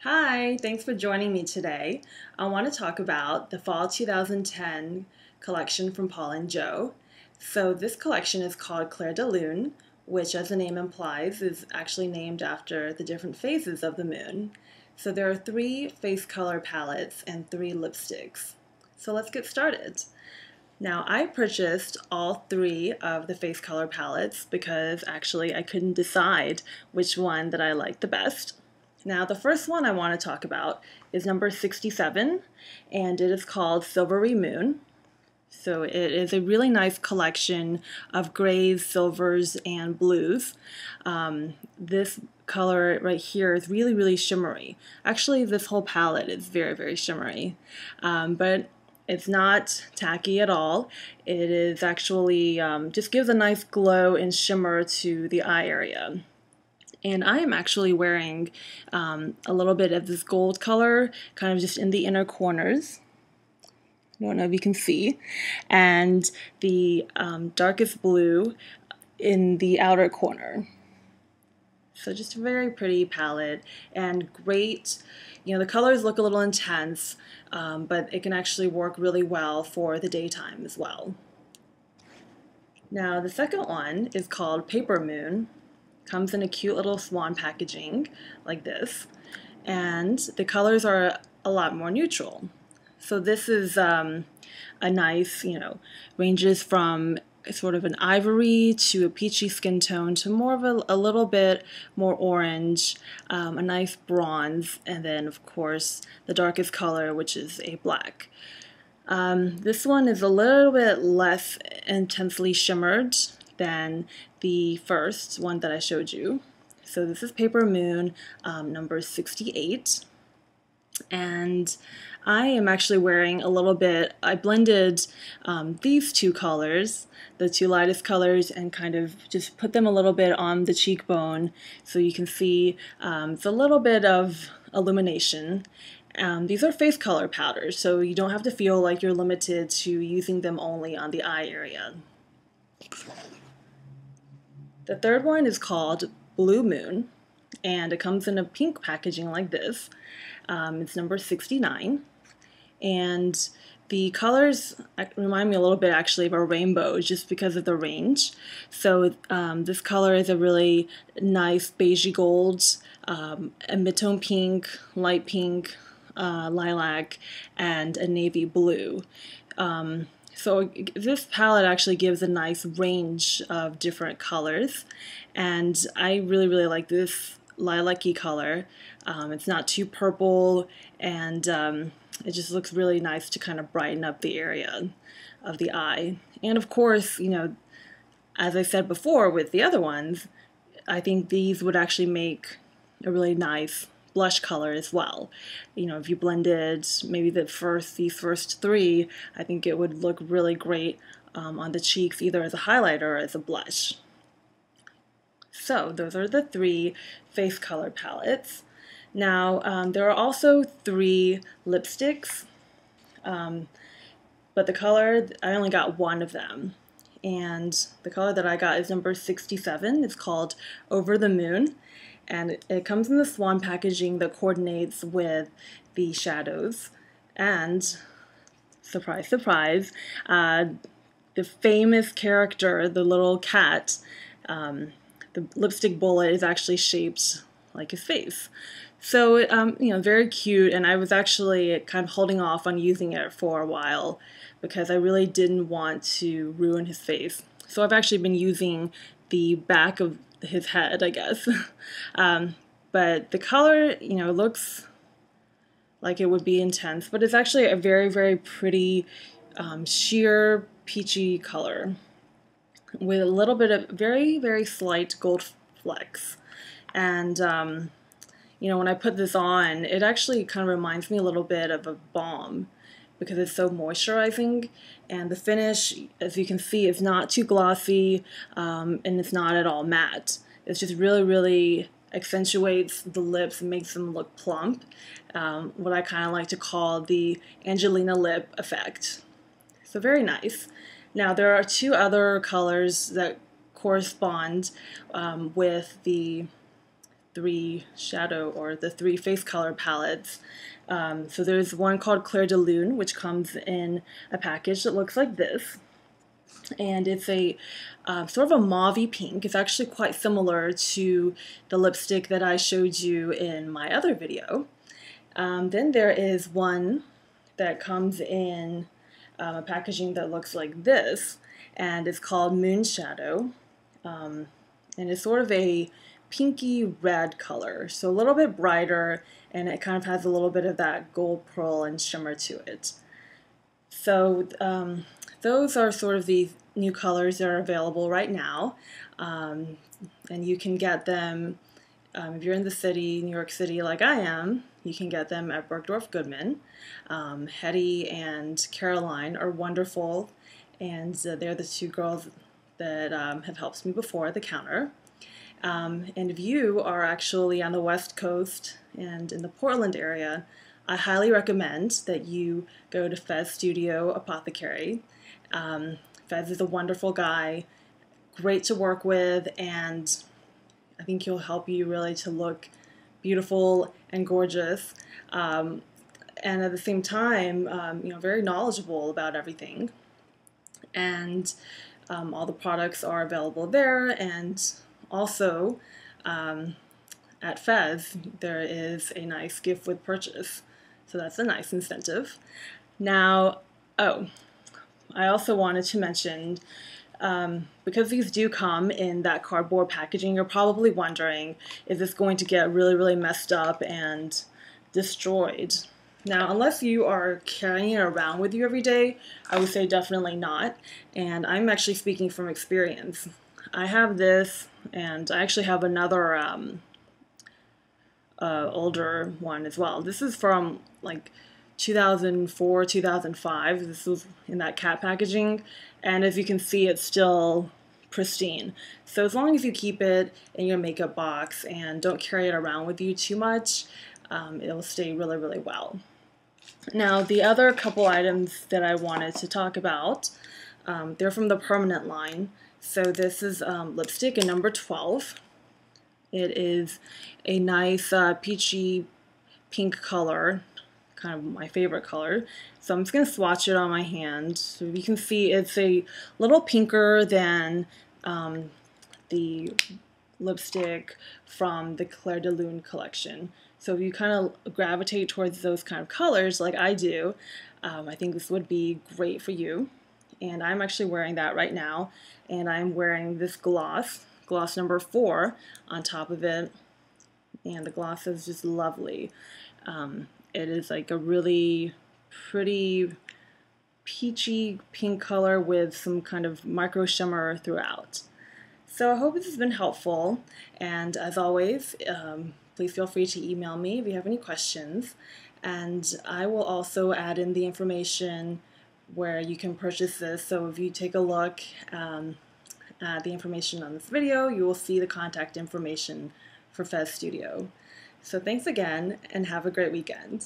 Hi, thanks for joining me today. I want to talk about the Fall 2010 collection from Paul and Joe. So this collection is called Clair de Lune, which as the name implies is actually named after the different phases of the moon. So there are 3 face color palettes and 3 lipsticks. So let's get started. Now I purchased all 3 of the face color palettes because actually I couldn't decide which one that I liked the best. Now the first one I want to talk about is number 67, and it is called Silvery Moon. So it is a really nice collection of grays, silvers, and blues. This color right here is really shimmery. Actually, this whole palette is very shimmery, but it's not tacky at all. It is actually just gives a nice glow and shimmer to the eye area. And I am actually wearing a little bit of this gold color, kind of just in the inner corners. I don't know if you can see. And the darkest blue in the outer corner. So just a very pretty palette and great. You know, the colors look a little intense, but it can actually work really well for the daytime as well. Now the second one is called Paper Moon. Comes in a cute little swan packaging like this, and the colors are a lot more neutral. So this is a nice, ranges from sort of an ivory to a peachy skin tone to more of a little bit more orange, a nice bronze, and then of course the darkest color, which is a black. This one is a little bit less intensely shimmered than the first one that I showed you. So this is Paper Moon number 68. And I am actually wearing a little bit, I blended these 2 colors, the 2 lightest colors, and kind of just put them a little bit on the cheekbone so you can see it's a little bit of illumination. These are face color powders, so you don't have to feel like you're limited to using them only on the eye area. The third one is called Blue Moon, and it comes in a pink packaging like this. It's number 69, and the colors remind me a little bit actually of a rainbow just because of the range. So this color is a really nice beigey gold, a mid-tone pink, light pink, lilac, and a navy blue. So this palette actually gives a nice range of different colors, and I really like this lilac-y color. It's not too purple, and it just looks really nice to kind of brighten up the area of the eye. And of course, as I said before with the other ones, I think these would actually make a really nice blush color as well. If you blended maybe these first 3, I think it would look really great on the cheeks, either as a highlighter or as a blush. So those are the 3 face color palettes. Now there are also 3 lipsticks, but the color, I only got 1 of them. And the color that I got is number 67. It's called Over the Moon. And it comes in the swan packaging that coordinates with the shadows. And, surprise, surprise, the famous character, the little cat, the lipstick bullet is actually shaped like his face. So, very cute, and I was actually kind of holding off on using it for a while because I really didn't want to ruin his face. So I've actually been using the back of his head, I guess. But the color, looks like it would be intense, but it's actually a very pretty sheer peachy color with a little bit of very slight gold flecks. And when I put this on, it actually kind of reminds me a little bit of a balm because it's so moisturizing, and the finish, as you can see, is not too glossy, and it's not at all matte. It just really accentuates the lips and makes them look plump, what I kind of like to call the Angelina lip effect. So very nice. Now there are 2 other colors that correspond with the three shadow or the three face color palettes. So there's one called Clair de Lune, which comes in a package that looks like this. And it's a sort of a mauve-y pink. It's actually quite similar to the lipstick that I showed you in my other video. Then there is one that comes in a packaging that looks like this, and it's called Moon Shadow. And it's sort of a pinky red color, so a little bit brighter, and it kind of has a little bit of that gold pearl and shimmer to it. So those are sort of the new colors that are available right now, and you can get them if you're in the city, New York City like I am. You can get them at Bergdorf Goodman. Hettie and Caroline are wonderful, and they're the two girls that have helped me before at the counter. And if you are actually on the West Coast and in the Portland area, I highly recommend that you go to Fez Studio Apothecary. Fez is a wonderful guy, great to work with, and I think he'll help you really to look beautiful and gorgeous, and at the same time, very knowledgeable about everything. And all the products are available there, and also at Fez there is a nice gift with purchase, so that's a nice incentive. Now, I also wanted to mention, because these do come in that cardboard packaging, you're probably wondering, is this going to get really, really messed up and destroyed? Now, unless you are carrying it around with you every day, I would say definitely not. And I'm actually speaking from experience. I have this, and I actually have another older one as well. This is from like 2004, 2005. This was in that cat packaging, and as you can see, it's still pristine. So as long as you keep it in your makeup box and don't carry it around with you too much, it'll stay really, really well. Now, the other couple items that I wanted to talk about, they're from the permanent line. So this is lipstick in number 12. It is a nice peachy pink color, kind of my favorite color. So I'm just going to swatch it on my hand. So you can see it's a little pinker than the lipstick from the Clair de Lune collection. So if you kind of gravitate towards those kind of colors like I do, I think this would be great for you. And I'm actually wearing that right now, and I'm wearing this gloss number 4 on top of it, and the gloss is just lovely. It is like a really pretty peachy pink color with some kind of micro shimmer throughout. So I hope this has been helpful, and as always, please feel free to email me if you have any questions, and I will also add in the information where you can purchase this. So if you take a look at the information on this video, you will see the contact information for Fez Studio. So thanks again, and have a great weekend.